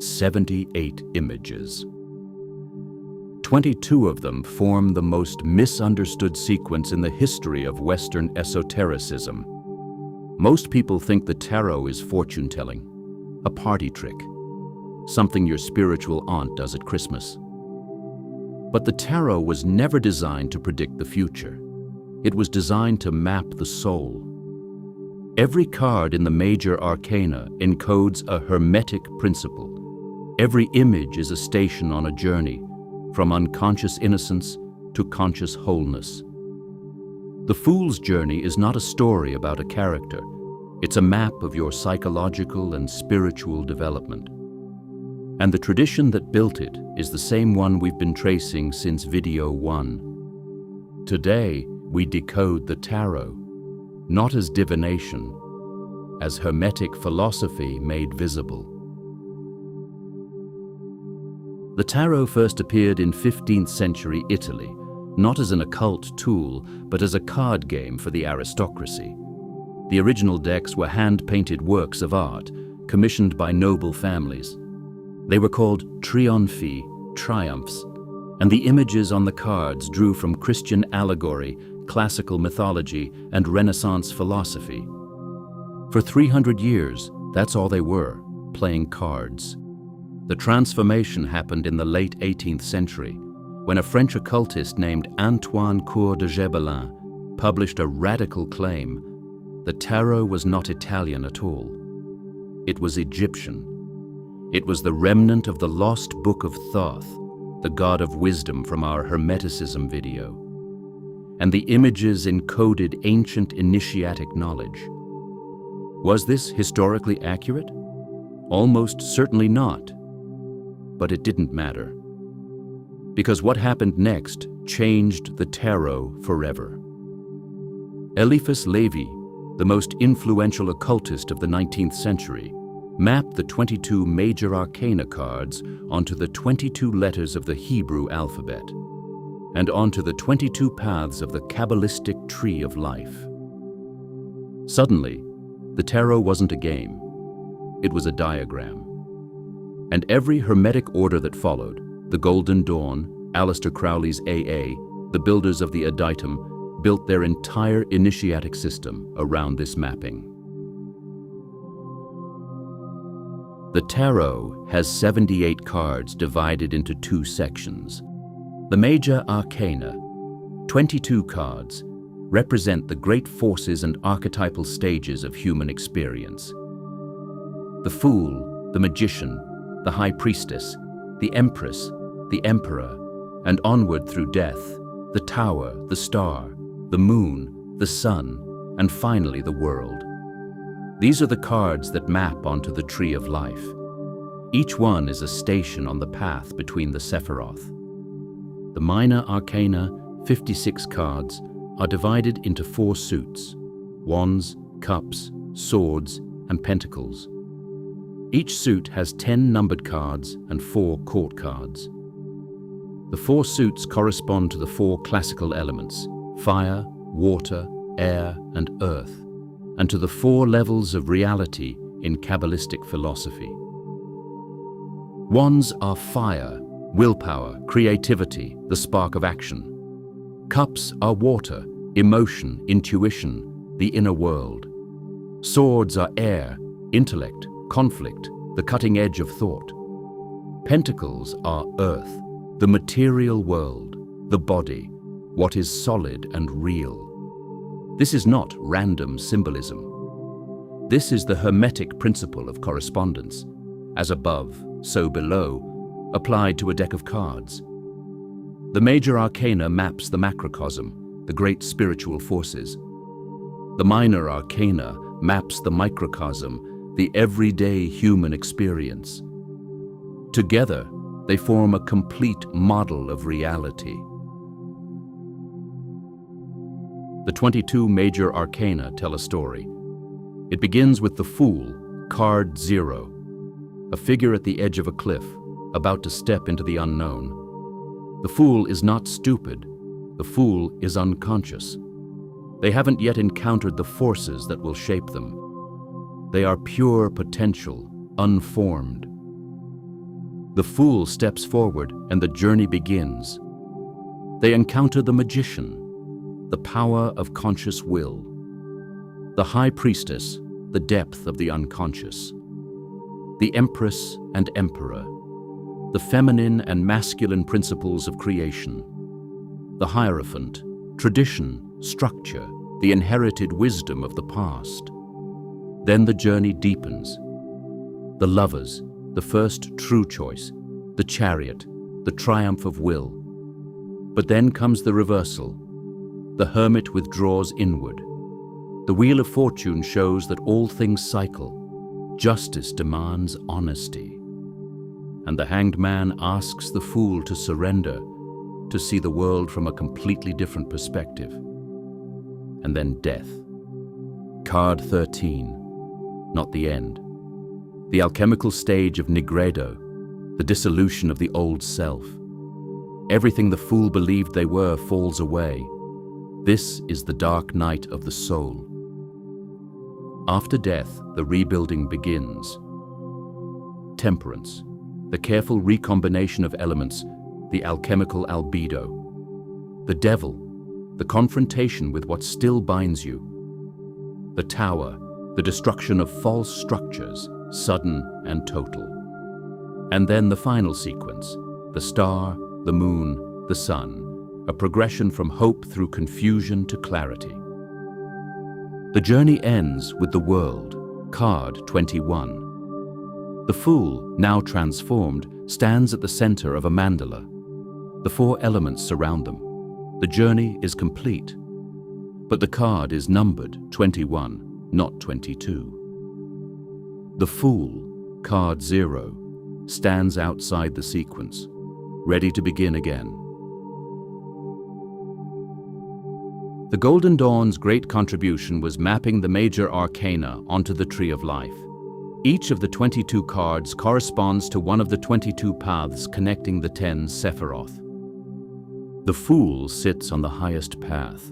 78 images. 22 of them form the most misunderstood sequence in the history of Western esotericism. Most people think the tarot is fortune-telling, a party trick, something your spiritual aunt does at Christmas. But the tarot was never designed to predict the future. It was designed to map the soul. Every card in the Major Arcana encodes a Hermetic principle. Every image is a station on a journey, from unconscious innocence to conscious wholeness. The Fool's journey is not a story about a character. It's a map of your psychological and spiritual development. And the tradition that built it is the same one we've been tracing since video 1. Today, we decode the tarot, not as divination, as Hermetic philosophy made visible. The tarot first appeared in 15th century Italy, not as an occult tool, but as a card game for the aristocracy. The original decks were hand-painted works of art, commissioned by noble families. They were called trionfi, triumphs, and the images on the cards drew from Christian allegory, classical mythology, and Renaissance philosophy. For 300 years, that's all they were, playing cards. The transformation happened in the late 18th century, when a French occultist named Antoine Coeur de Gébelin published a radical claim: the tarot was not Italian at all. It was Egyptian. It was the remnant of the lost book of Thoth, the god of wisdom from our Hermeticism video. And the images encoded ancient initiatic knowledge. Was this historically accurate? Almost certainly not. But it didn't matter. Because what happened next changed the tarot forever. Eliphas Levi, the most influential occultist of the 19th century, mapped the 22 Major Arcana cards onto the 22 letters of the Hebrew alphabet, and onto the 22 paths of the Kabbalistic Tree of Life. Suddenly, the tarot wasn't a game. It was a diagram. And every Hermetic order that followed, the Golden Dawn, Aleister Crowley's AA, the builders of the Adytum, built their entire initiatic system around this mapping. The tarot has 78 cards divided into 2 sections. The Major Arcana, 22 cards, represent the great forces and archetypal stages of human experience. The Fool, the Magician, the High Priestess, the Empress, the Emperor, and onward through death, the Tower, the Star, the Moon, the Sun, and finally the World. These are the cards that map onto the Tree of Life. Each one is a station on the path between the Sephiroth. The Minor Arcana, 56 cards, are divided into 4 suits: wands, cups, swords, and pentacles. Each suit has 10 numbered cards and 4 court cards. The 4 suits correspond to the 4 classical elements: fire, water, air, and earth, and to the 4 levels of reality in Kabbalistic philosophy. Wands are fire, willpower, creativity, the spark of action. Cups are water, emotion, intuition, the inner world. Swords are air, intellect, conflict, the cutting edge of thought. Pentacles are earth, the material world, the body, what is solid and real. This is not random symbolism. This is the Hermetic principle of correspondence, as above, so below, applied to a deck of cards. The Major Arcana maps the macrocosm, the great spiritual forces. The Minor Arcana maps the microcosm, the everyday human experience. Together, they form a complete model of reality. The 22 Major Arcana tell a story. It begins with the Fool, card 0, a figure at the edge of a cliff, about to step into the unknown. The Fool is not stupid. The Fool is unconscious. They haven't yet encountered the forces that will shape them. They are pure potential, unformed. The fool steps forward and the journey begins. They encounter the magician, the power of conscious will, the high priestess, the depth of the unconscious, the empress and emperor, the feminine and masculine principles of creation, the hierophant, tradition, structure, the inherited wisdom of the past. Then the journey deepens. The lovers, the first true choice, the chariot, the triumph of will. But then comes the reversal. The hermit withdraws inward. The wheel of fortune shows that all things cycle. Justice demands honesty. And the hanged man asks the fool to surrender, to see the world from a completely different perspective. And then death. Card 13, not the end. The alchemical stage of nigredo, the dissolution of the old self. Everything the fool believed they were falls away. This is the dark night of the soul. After death, the rebuilding begins. Temperance, the careful recombination of elements, the alchemical albedo. The devil, the confrontation with what still binds you. The tower, the destruction of false structures, sudden and total. And then the final sequence, the star, the moon, the sun, a progression from hope through confusion to clarity. The journey ends with the world, card 21. The fool, now transformed, stands at the center of a mandala. The four elements surround them. The journey is complete. But the card is numbered 21, not 22. The fool, card 0, stands outside the sequence, ready to begin again. The Golden Dawn's great contribution was mapping the Major Arcana onto the Tree of Life. Each of the 22 cards corresponds to one of the 22 paths connecting the 10 Sephiroth. The Fool sits on the highest path,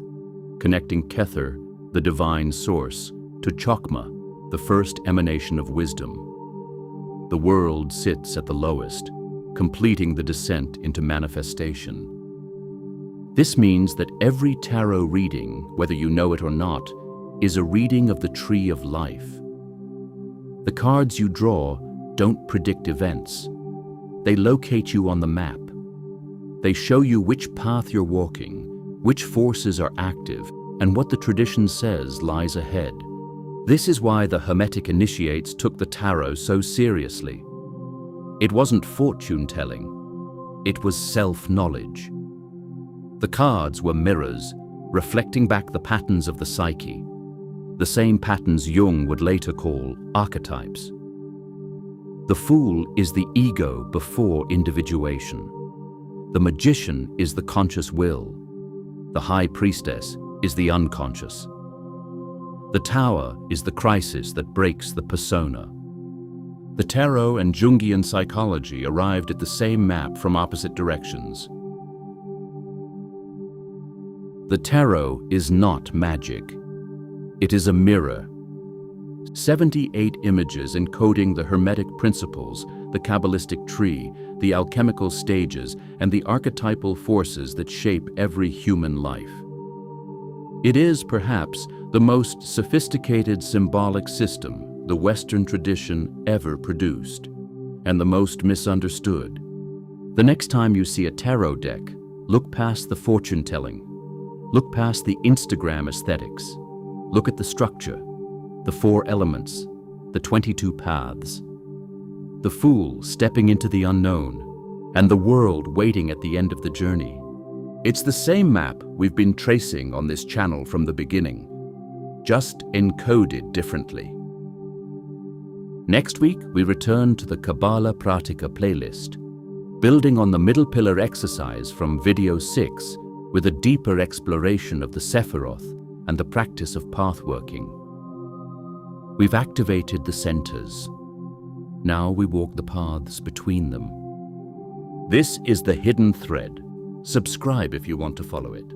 connecting Kether, the divine source, to Chokmah, the first emanation of wisdom. The world sits at the lowest, completing the descent into manifestation. This means that every tarot reading, whether you know it or not, is a reading of the Tree of Life. The cards you draw don't predict events. They locate you on the map. They show you which path you're walking, which forces are active, and what the tradition says lies ahead. This is why the Hermetic initiates took the tarot so seriously. It wasn't fortune-telling. It was self-knowledge. The cards were mirrors, reflecting back the patterns of the psyche, the same patterns Jung would later call archetypes. The Fool is the ego before individuation. The magician is the conscious will. The high priestess is the unconscious. The tower is the crisis that breaks the persona. The tarot and Jungian psychology arrived at the same map from opposite directions. The tarot is not magic. It is a mirror. 78 images encoding the Hermetic principles, the Kabbalistic tree, the alchemical stages, and the archetypal forces that shape every human life. It is, perhaps, the most sophisticated symbolic system the Western tradition ever produced, and the most misunderstood. The next time you see a tarot deck, look past the fortune-telling. Look past the Instagram aesthetics. Look at the structure, the 4 elements, the 22 paths. The Fool stepping into the unknown, and the world waiting at the end of the journey. It's the same map we've been tracing on this channel from the beginning, just encoded differently. Next week, we return to the Kabbalah Pratica playlist, building on the middle pillar exercise from video 6 with a deeper exploration of the Sephiroth and the practice of pathworking. We've activated the centers. Now we walk the paths between them. This is The Hidden Thread. Subscribe if you want to follow it.